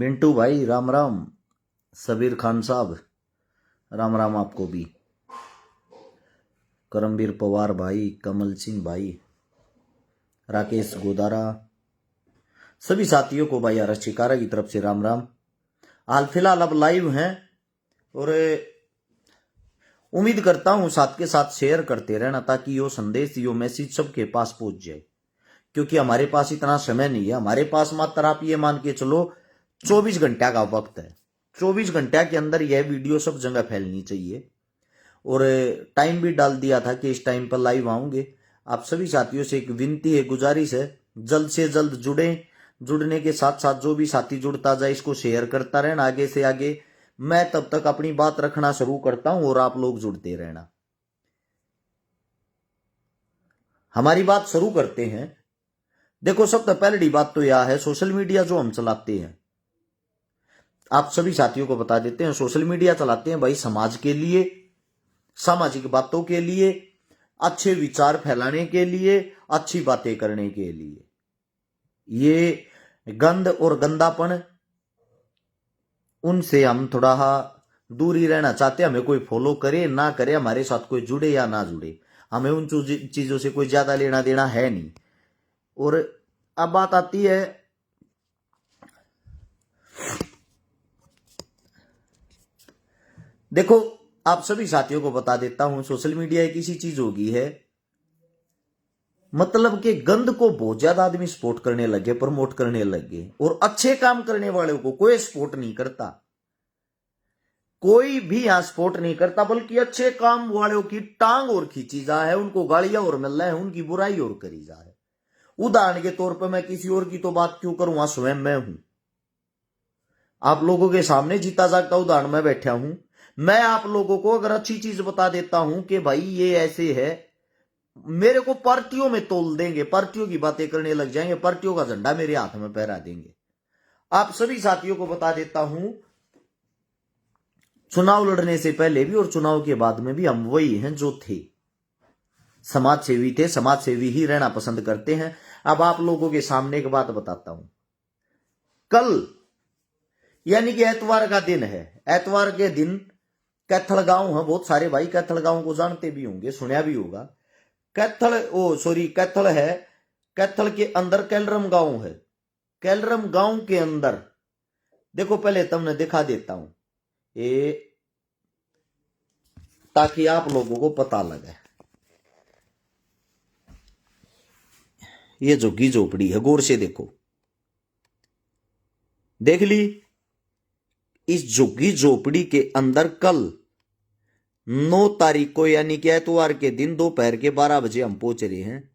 मिंटू भाई राम राम। सबीर खान साहब राम राम आपको भी। करमवीर पवार भाई, कमल सिंह भाई, राकेश गोदारा, सभी साथियों को भाई आर शिकारा की तरफ से राम राम। हाल फिलहाल अब लाइव हैं और उम्मीद करता हूं साथ के साथ शेयर करते रहना ताकि यो संदेश यो मैसेज सबके पास पहुंच जाए, क्योंकि हमारे पास इतना समय नहीं है। हमारे पास मात्र आप ये मान के चलो 24 घंटा का वक्त है। 24 घंटा के अंदर यह वीडियो सब जगह फैलनी चाहिए और टाइम भी डाल दिया था कि इस टाइम पर लाइव आऊंगे। आप सभी साथियों से एक विनती है, गुजारिश है, जल्द से जल्द जुड़े। जुड़ने के साथ साथ जो भी साथी जुड़ता जाए इसको शेयर करता रहना आगे से आगे। मैं तब तक अपनी बात रखना शुरू करता हूं और आप लोग जुड़ते रहना। हमारी बात शुरू करते हैं। देखो, सबसे पहली बात तो यह है, सोशल मीडिया जो हम चलाते हैं, आप सभी साथियों को बता देते हैं, सोशल मीडिया चलाते हैं भाई समाज के लिए, सामाजिक बातों के लिए, अच्छे विचार फैलाने के लिए, अच्छी बातें करने के लिए। ये गंद और गंदापन, उनसे हम थोड़ा दूरी रहना चाहते हैं। हमें कोई फॉलो करे ना करे, हमारे साथ कोई जुड़े या ना जुड़े, हमें उन चीजों से कोई ज्यादा लेना देना है नहीं। और अब बात आती है, देखो आप सभी साथियों को बता देता हूं, सोशल मीडिया एक ऐसी चीज होगी है, मतलब कि गंद को बहुत ज्यादा आदमी सपोर्ट करने लगे, प्रमोट करने लगे, और अच्छे काम करने वालों को कोई सपोर्ट नहीं करता। कोई भी यहां सपोर्ट नहीं करता, बल्कि अच्छे काम वालों की टांग और खींची जा है, उनको गालियां और मिल रहा है, उनकी बुराई और करी जा है। उदाहरण के तौर पर मैं किसी और की तो बात क्यों करूं, स्वयं मैं हूं आप लोगों के सामने जीता जागता उदाहरण में बैठा हूं। मैं आप लोगों को अगर अच्छी चीज बता देता हूं कि भाई ये ऐसे है, मेरे को पार्टियों में तोल देंगे, पार्टियों की बातें करने लग जाएंगे, पार्टियों का झंडा मेरे हाथ में फहरा देंगे। आप सभी साथियों को बता देता हूं, चुनाव लड़ने से पहले भी और चुनाव के बाद में भी हम वही हैं जो थे, समाज सेवी थे, समाज सेवी ही रहना पसंद करते हैं। अब आप लोगों के सामने एक बात बताता हूं। कल यानी कि एतवार का दिन है। एतवार के दिन कैथल गांव है, बहुत सारे भाई कैथल गांव को जानते भी होंगे, सुना भी होगा। कैथल है, कैथल के अंदर कैलरम गांव है। कैलरम गांव के अंदर देखो, पहले तुमने दिखा देता हूं ये, ताकि आप लोगों को पता लगे। ये झुग्गी झोपड़ी है, गौर से देखो, देख ली। इस झुग्गी झोपड़ी के अंदर कल 9 तारीख को यानी कि एतवार के दिन दोपहर के 12 बजे हम पहुंच रहे हैं।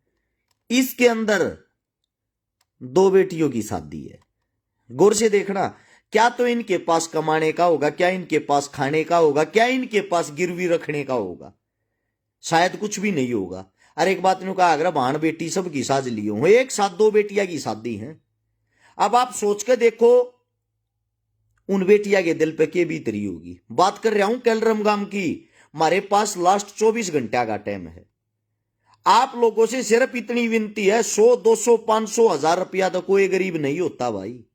इसके अंदर 2 बेटियों की शादी है। गौर से देखना, क्या तो इनके पास कमाने का होगा, क्या इनके पास खाने का होगा, क्या इनके पास गिरवी रखने का होगा, शायद कुछ भी नहीं होगा। अरे एक बात कहा, अगर भाण बेटी सबकी साज लियो हो, एक साथ 2 बेटियां की शादी है। अब आप सोच के देखो उन बेटिया के दिल पे के बीतरी होगी। बात कर रहा हूं कैलरम गांव की। हमारे पास लास्ट 24 घंटा का टाइम है। आप लोगों से सिर्फ इतनी विनती है, 100, 200, 500, 1000 रुपया तो कोई गरीब नहीं होता भाई।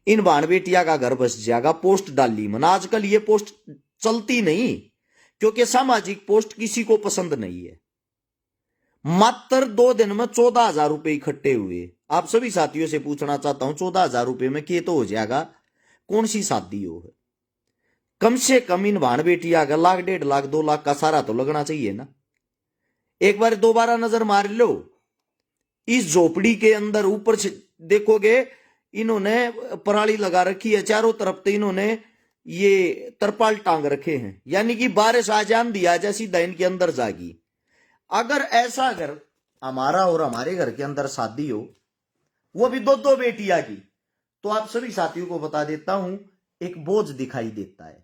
इन भाण बेटिया का घर बस जाएगा। पोस्ट डाली मन, आजकल ये पोस्ट चलती नहीं, क्योंकि सामाजिक पोस्ट किसी को पसंद नहीं है। मात्र 2 दिन में 14,000 रुपए इकट्ठे हुए। आप सभी साथियों से पूछना चाहता हूं, 14,000 रुपए में के तो हो जाएगा, कौन सी शादी हो है? कम से कम इन भाण बेटिया का 1,00,000, 1,50,000, 2,00,000 का सारा तो लगना चाहिए ना। एक बार दोबारा नजर मार लो इस झोपड़ी के अंदर। ऊपर से देखोगे इन्होंने पराली लगा रखी है, चारों तरफ तो इन्होंने ये तरपाल टांग रखे हैं, यानी कि बारिश आ जान दिया जाए सीधा इनके अंदर जागी। अगर ऐसा अगर हमारा और हमारे घर के अंदर शादी हो, वो भी 2-2 बेटियां की, तो आप सभी साथियों को बता देता हूं एक बोझ दिखाई देता है।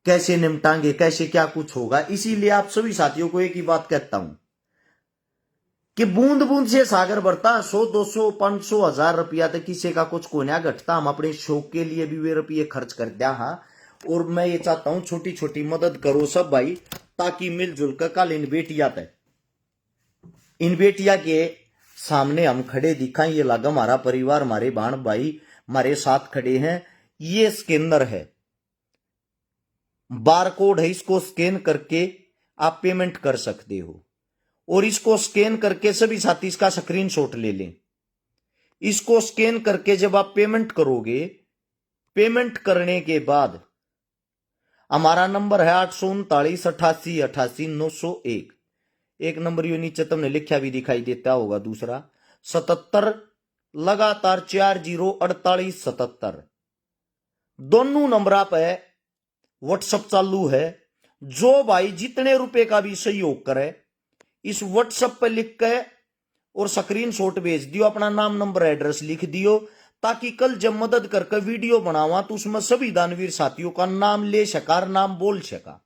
कैसे निपटांगे, कैसे क्या कुछ होगा। इसीलिए आप सभी साथियों को एक ही बात कहता हूं कि बूंद बूंद से सागर बढ़ता। 100, 200, 500, 1000 रुपया तक किसी का कुछ कोना घटता। हम अपने शौक के लिए भी वे रुपये खर्च कर दिया। हाँ, और मैं ये चाहता हूं छोटी छोटी मदद करो सब भाई, ताकि मिलजुल कर कल इन बेटिया के सामने हम खड़े दिखाएं। ये लगा हमारा परिवार, हमारे बहन भाई, हमारे साथ खड़े हैं। ये स्कैनर है, बारकोड है, इसको स्कैन करके आप पेमेंट कर सकते हो। और इसको स्कैन करके सभी साथी इसका स्क्रीनशॉट ले लें। इसको स्कैन करके जब आप पेमेंट करोगे, पेमेंट करने के बाद हमारा नंबर है 839 88 88 901। एक नंबर यो नीचे तुमने लिखा भी दिखाई देता होगा, दूसरा 77 लगातार 404877। दोनों नंबर पे व्हाट्सएप चालू है। जो भाई जितने रुपए का भी सहयोग करे, इस व्हाट्सएप पे लिख के और स्क्रीनशॉट भेज दियो, अपना नाम नंबर एड्रेस लिख दियो, ताकि कल जब मदद करके वीडियो बनावा तो उसमें सभी दानवीर साथियों का नाम ले सका, नाम बोल सका।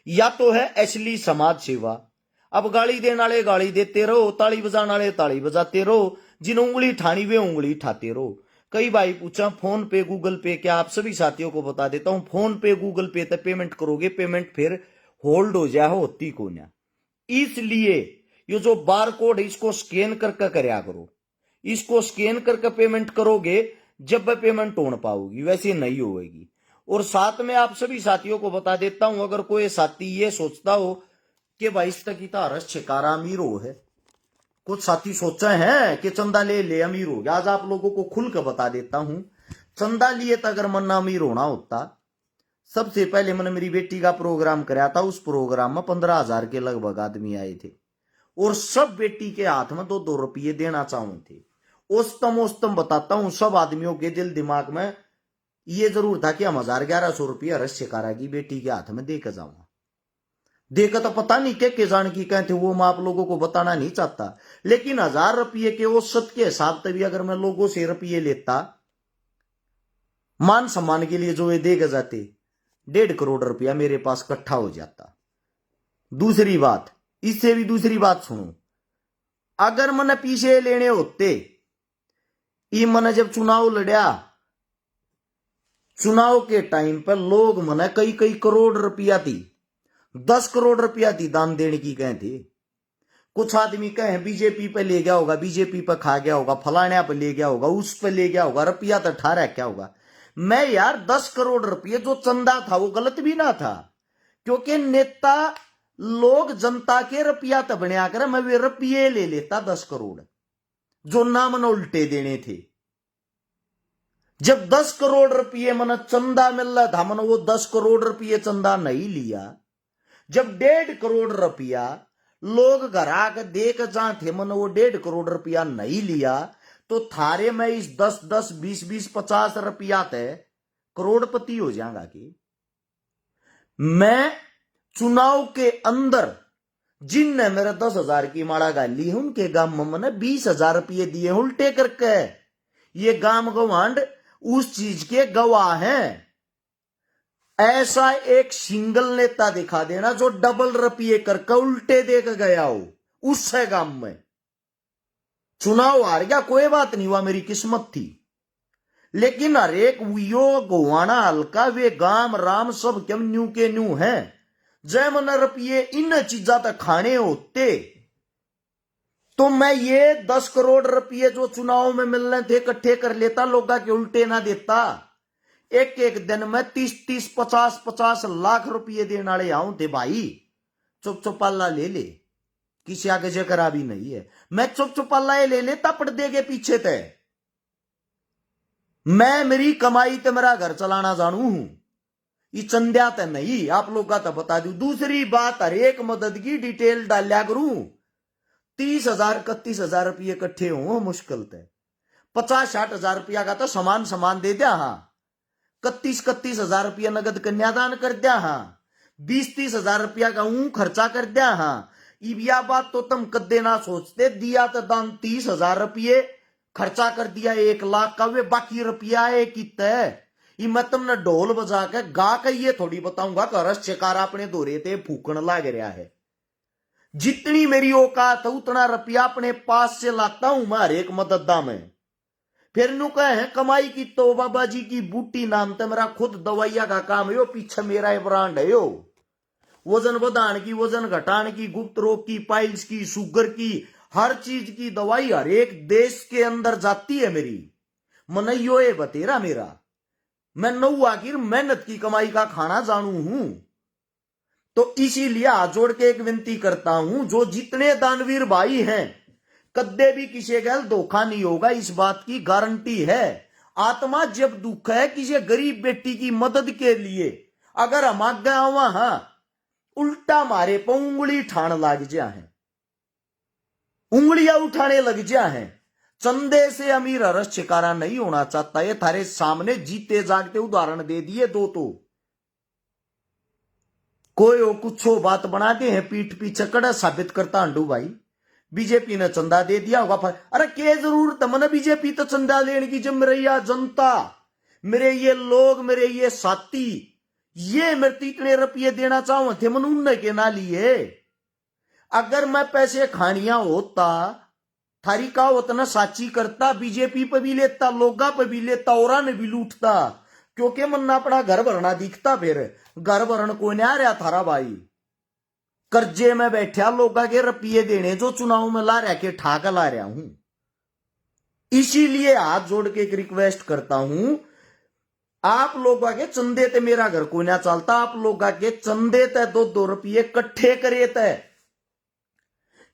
या तो है असली समाज सेवा। अब गाली देने वाले गाली देते रहो, ताली बजाने वाले ताली बजाते रहो, जिन उंगली ठानी वे उंगली ठाते रहो। कई भाई पूछा फोन पे गूगल पे क्या, आप सभी साथियों को बता देता हूं, फोन पे गूगल पे तक पेमेंट करोगे, पेमेंट फिर होल्ड हो जाए, होती को ना। इसलिए ये जो बार कोड है इसको स्कैन करके करया करो। इसको स्कैन करके पेमेंट करोगे, जब पेमेंट हो पाओगी, वैसे नहीं होगी। और साथ में आप सभी साथियों को बता देता हूं, अगर कोई साथी ये सोचता हो कि भाई इस तक की हरस छिकारा अमीर हो है, कुछ साथी सोचे हैं कि चंदा ले ले अमीर हो गया। आज आप लोगों को खुल कर बता देता हूं, चंदा लिए तो अगर मन अमीर होना होता, सबसे पहले मैंने मेरी बेटी का प्रोग्राम कराया था। उस प्रोग्राम में 15,000 के लगभग आदमी आए थे, और सब बेटी के हाथ में 2-2 रुपये देना चाहूं थे। ओस्तम बताता हूं, सब आदमियों के दिल दिमाग में ये जरूर था कि हम 1100 रुपया रस शिकारा की बेटी के हाथ में देकर जाऊंगा। देखा तो पता नहीं के जान की कहते, वो मैं आप लोगों को बताना नहीं चाहता। लेकिन 1000 रुपये के औसत के हिसाब से भी अगर मैं लोगों से रुपये लेता, मान सम्मान के लिए जो ये देकर जाते, 1.5 करोड़ रुपया मेरे पास इकट्ठा हो जाता। दूसरी बात, इससे भी दूसरी बात सुनो, अगर मैंने पीछे लेने होते, ये मैंने जब चुनाव लड़ा, चुनाव के टाइम पर लोग मैंने कई कई करोड़ रुपया थी, 10 करोड़ रुपया थी दान देने की कहे थे। कुछ आदमी कहे बीजेपी पे ले गया होगा, बीजेपी पे खा गया होगा, फलाने पे ले गया होगा, उस पे ले गया होगा, रुपया तो ठा रहा क्या होगा। मैं यार 10 करोड़ रुपये जो चंदा था वो गलत भी ना था, क्योंकि नेता लोग जनता के रुपया तो बनया कर, मैं वे रुपये ले लेता 10 करोड़ जो ना मन उल्टे देने थे। जब 10 करोड़ रुपये मन चंदा मिल रहा था, मन वो 10 करोड़ रुपये चंदा नहीं लिया। जब 1.5 करोड़ रुपया लोग घर आकर देख जा थे, मन वो 1.5 करोड़ रुपया नहीं लिया, तो थारे में इस 10-10 20-20 50 रुपया तय करोड़पति हो जाएगा। कि मैं चुनाव के अंदर जिनने मेरे 10,000 की माड़ा गाली है, उनके गांव में मैंने 20,000 रुपये दिए उल्टे करके। ये गांव गवांड उस चीज के गवाह हैं। ऐसा एक सिंगल नेता दिखा देना जो डबल रुपये करके उल्टे देकर गया हो उससे गांव में। चुनाव हार गया, कोई बात नहीं हुआ, मेरी किस्मत थी। लेकिन हर एक यो गोवाना हल्का वे गांव राम सब क्यों न्यू के न्यू है। जय मन रुपये इन चीजा तक खाने होते तो मैं ये 10 करोड़ रुपये जो चुनाव में मिलने थे इकट्ठे कर लेता, लोगा के उल्टे ना देता। एक एक दिन में 30-30 50-50 लाख रुपये देने वाले आऊं थे भाई। चुप चुपाला ले ले, किसी आगे जकरा भी नहीं है। मैं चुप चुपाला ले लेता पर्दे के पीछे थे। मैं मेरी कमाई ते मेरा घर चलाना जानू हूं, ये चंद्या तो नहीं। आप लोग का तो बता दू। दूसरी बात, हर एक मदद की डिटेल डालिया करूं। 30,000 31,000 रुपये इकट्ठे हो मुश्किल थे। 50-60,000 रुपया का तो सामान दे दिया। हाँ, 31-31,000 रुपया नगद कन्यादान कर दिया। हाँ, 20-30,000 रुपया का खर्चा कर दिया। हाँ, यह बात तो तुम कदे ना सोचते। दिया तो दान 30,000 रुपये, खर्चा कर दिया 1 लाख का, वे बाकी रुपया है कितना है। ये मैं तुमने ढोल बजा के गा के ये थोड़ी बताऊंगा कि रस चकारा अपने दौरे ते फूकन लग रहा है। जितनी मेरी औकात है उतना रुपया अपने पास से लाता हूं मैं हर एक मददा में। फिर नु कहे कमाई की तो बाबा जी की बूटी नाम तो मेरा खुद दवाइया का काम है। पीछे मेरा ब्रांड है। वजन बढ़ाने की, वजन घटाने की, गुप्त रोग की, पाइल्स की, शुगर की, हर चीज की दवाई हर एक देश के अंदर जाती है मेरी। मन यो है बतेरा मेरा, मैं नौ आखिर मेहनत की कमाई का खाना जानू हूं। तो इसीलिए हाथ जोड़ के एक विनती करता हूं, जो जितने दानवीर भाई हैं, कद्दे भी किसी गैल धोखा नहीं होगा, इस बात की गारंटी है। आत्मा जब दुख है किसी गरीब बेटी की मदद के लिए, अगर हम आगे वहां उल्टा मारे पर उंगली ठाण लग जा है, उंगलियां उठाने लग जा है। चंदे से अमीर हरस शिकारा नहीं होना चाहता। ये थारे सामने जीते जागते उदाहरण दे दिए दो। तो कोई हो कुछ हो बात बनाते हैं पीठ पीछे कड़ा साबित करता हंडू भाई बीजेपी ने चंदा दे दिया होगा। अरे क्या जरूरत है मन बीजेपी तो चंदा लेने की, जब मेरे यह जनता, मेरे ये लोग, मेरे ये साथी, ये मेरे इतने रुपये देना चाहूं थे मन उनने के ना लिए। अगर मैं पैसे खानिया होता, थारी का उतना साची करता, बीजेपी पे भी लेता, लोगा पे भी लेता, और ने भी लूटता, क्योंकि मन अपना घर भरना दिखता। फिर घर भरण को नहीं आ रहा थारा भाई, कर्जे में बैठा लोगा के रुपये देने जो चुनाव में ला रहा के ठाक ला रहा हूं। इसीलिए हाथ जोड़ के एक रिक्वेस्ट करता हूं, आप लोगों के चंदे ते मेरा घर को ना चलता, आप लोगों के चंदे ते 2-2 रुपये इकट्ठे करे ते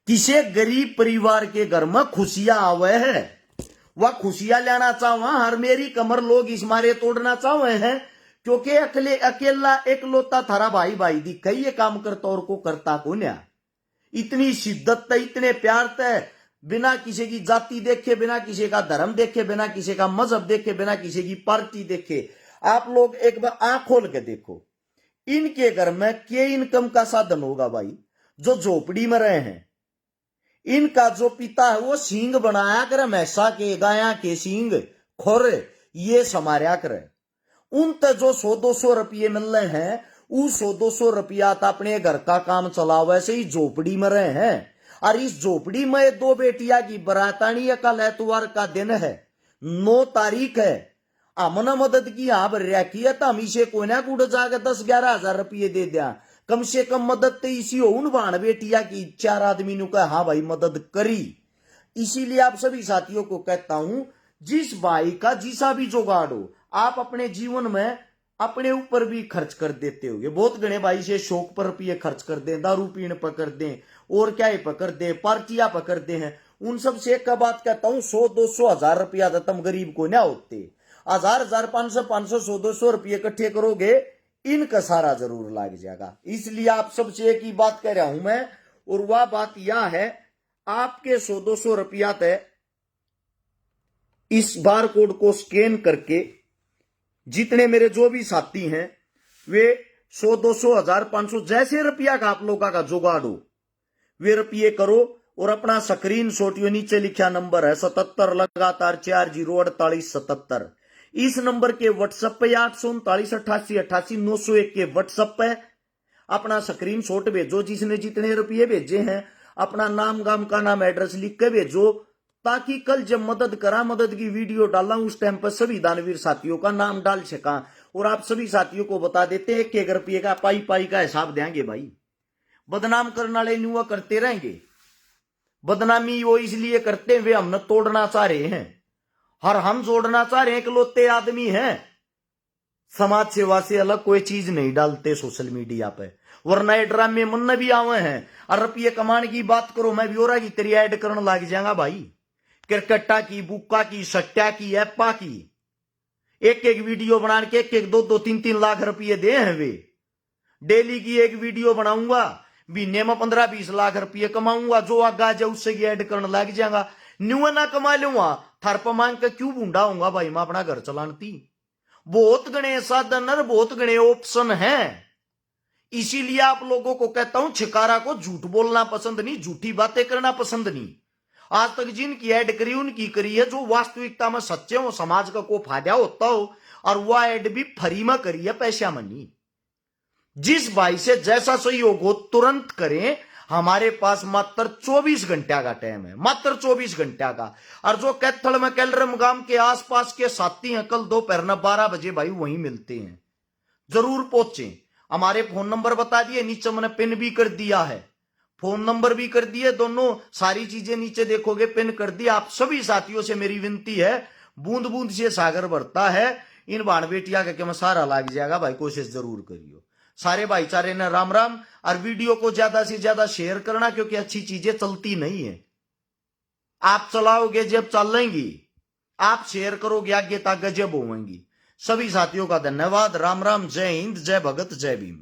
किसी गरीब परिवार के घर में खुशियां आवे है, वह खुशियां लेना चाहवा। हर मेरी कमर लोग इस मारे तोड़ना चाहे हैं, क्योंकि अकेला एकलौता थारा भाई भाई दिखा, ये काम करता और को करता को न्या। इतनी शिद्दत ते, इतने प्यार ते, बिना किसी की जाति देखे, बिना किसी का धर्म देखे, बिना किसी का मजहब देखे, बिना किसी की पार्टी देखे, आप लोग एक बार आंख खोल के देखो, इनके घर में क्या इनकम का साधन होगा भाई। जो झोपड़ी में रहे हैं, इनका जो पिता है वो सींग बनाया करे, मैसा के गाया के सींग खोर ये समारिया करे। उन तक जो 100-200 रुपये मिल रहे हैं, वो 100-200 रुपया तो अपने घर का काम चला, वैसे ही झोपड़ी में रहे हैं। और इस झोपड़ी में 2 बेटिया की बरातानी, कल एतवार का दिन है, 9 तारीख है। हमने मदद की यहाँ पर रखी है, तो हम इसे कोई ना कुछ जाकर 10-11 हजार रुपये दे दिया, कम से कम मदद तो इसी हो। उन भाण बेटिया की 4 आदमी ने कहा हाँ भाई मदद करी। इसीलिए आप सभी साथियों को कहता हूं, जिस भाई का जिसा भी जुगाड़ हो, आप अपने जीवन में अपने ऊपर भी खर्च कर देते होगे। बहुत गणे भाई से शौक पर रुपये खर्च कर दें, दारू पीने पर कर दें, और क्या पकड़ दे, पार्टियां पकड़ दे हैं। उन सब से एक बात कहता हूं, 100-200 हजार रुपया तो तुम गरीब को ना होते, 1000, 500, 100-200 रुपये इकट्ठे करोगे, इनका सारा जरूर लग जाएगा। इसलिए आप सबसे एक ही बात कह रहा हूं मैं, और वह बात यह है, आपके 100-200 रुपया तय इस बार कोड को स्कैन करके, जितने मेरे जो भी साथी हैं वे 100-200, 1000, 500 जैसे रुपया का आप लोगों का जुगाड़ हो, वे रुपये करो और अपना स्क्रीन शॉट, यो नीचे लिखा नंबर है 77 लगातार 404877, इस नंबर के व्हाट्सएप पे 839888901 के व्हाट्सएप पे अपना स्क्रीन शॉट भेजो। जिसने जितने रुपये भेजे हैं अपना नाम, गांव का नाम, एड्रेस लिख के भेजो, ताकि कल जब मदद करा, मदद की वीडियो डाला, उस टाइम पर सभी दानवीर साथियों का नाम डाल सका। और आप सभी साथियों को बता देते हैं, 1 रुपये का पाई पाई का हिसाब देंगे भाई। बदनाम करने वाले नुआ करते रहेंगे, बदनामी वो इसलिए करते वे हमने तोड़ना चाह रहे हैं, हर हम जोड़ना चाह रहे हैं, इकलौते आदमी हैं। समाज सेवा से अलग कोई चीज नहीं डालते सोशल मीडिया पे, वरना ये ड्रामे मन भी आवे हैं। और रुपये कमाने की बात करो, मैं ब्योरा की तेरी ऐड करने लग जाएगा भाई, क्रिकेटा की, बुक्का की, सट्टा की, एप्पा की, एक वीडियो बना के 1-1, 2-2, 3-3 लाख रुपये दे हैं वे। डेली की एक वीडियो बनाऊंगा, महीने में 15-20 लाख रुपये कमाऊंगा, जो आगा जाए उससे ऐड करने लग जाएगा। न्यू ना कमा लूंगा, थर पर मांग के क्यों बूंढा होऊंगा भाई, मैं अपना घर चलानती। बहुत गणे साधन और बहुत गणे ऑप्शन हैं। इसीलिए आप लोगों को कहता हूं, छिकारा को झूठ बोलना पसंद नहीं, झूठी बातें करना पसंद नहीं। आज तक जिनकी ऐड करी उनकी करी है, जो वास्तविकता में सच्चे हो, समाज का को फायदा होता हो, और वह ऐड भी फ्री में करी है, पैसा मनी। जिस भाई से जैसा सहयोग हो तुरंत करें। हमारे पास मात्र 24 घंटा का टाइम है, मात्र 24 घंटा का। और जो कैथल में कैलरम गांव के आसपास के साथी हैं, कल दोपहर 12 बजे भाई वहीं मिलते हैं, जरूर पहुंचे। हमारे फोन नंबर बता दिए, नीचे मैंने पिन भी कर दिया है, फोन नंबर भी कर दिए, दोनों सारी चीजें नीचे देखोगे पिन कर दिया। आप सभी साथियों से मेरी विनती है, बूंद बूंद से सागर भरता है। इन बाण बेटिया का क्या सारा लाग जाएगा भाई, कोशिश जरूर करियो। सारे भाईचारे ने राम राम। और वीडियो को ज्यादा से ज्यादा शेयर करना, क्योंकि अच्छी चीजें चलती नहीं है। आप चलाओगे जब चलेंगी, आप शेयर करोगे आगे तक गजब होंगी। सभी साथियों का धन्यवाद। राम राम, जय हिंद, जय भगत, जय भीम।